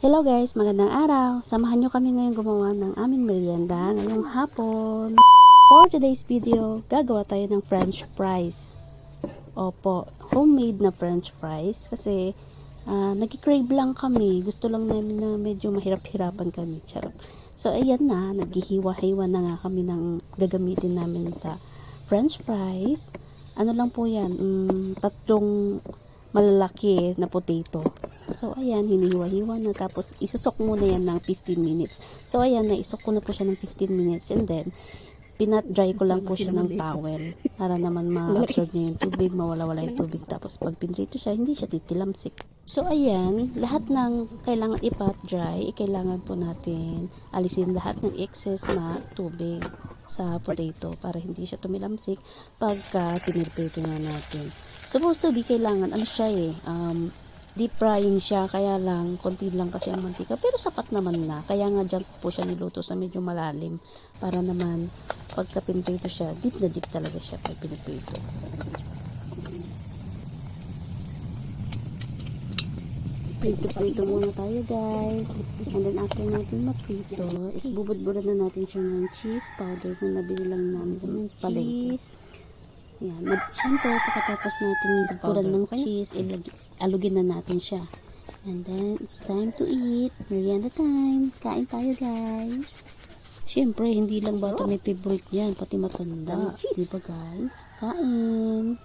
Hello guys, magandang araw. Samahan nyo kami ngayon gumawa ng aming merienda ngayong hapon. For today's video, gagawa tayo ng french fries. Opo, homemade na french fries kasi nag-crave lang kami. Gusto lang namin na medyo mahirap-hirapan kami. Charot. So ayan na, naghihiwa-hiwa na nga kami ng gagamitin namin sa french fries. Ano lang po yan, tatlong malalaki na potato. So, ayan, hinihiwa-hiwa na. Tapos, isusok muna yan ng 15 minutes. So, ayan, naisok ko na po siya ng 15 minutes. And then, pinat-dry ko lang po siya ng towel. Para naman ma-absorb niya yung tubig, mawala-wala yung tubig. Tapos, pag pinrito siya, hindi siya titilamsik. So, ayan, lahat ng kailangan ipat-dry, kailangan po natin alisin lahat ng excess na tubig sa potato para hindi siya tumilamsik pagka tinirpito nga natin. Supposed to be, kailangan, ano siya deep frying siya, kaya lang konti lang kasi ang mantika, pero sapat naman na, kaya nga dyan po siya niluto sa medyo malalim para naman pagka pinprito siya, deep na deep talaga siya pag pinprito. Prito muna tayo guys, and then after natin maprito is bubud-budan na natin siya ng cheese powder na nabili lang namin sa palengke. Yan, siyempre pagkatapos natin budan ng cheese, alugin na natin siya. And then, it's time to eat. Merienda time. Kain tayo, guys. Siyempre, hindi lang bata may favorite yan, pati matanda. Di ba, guys? Kain.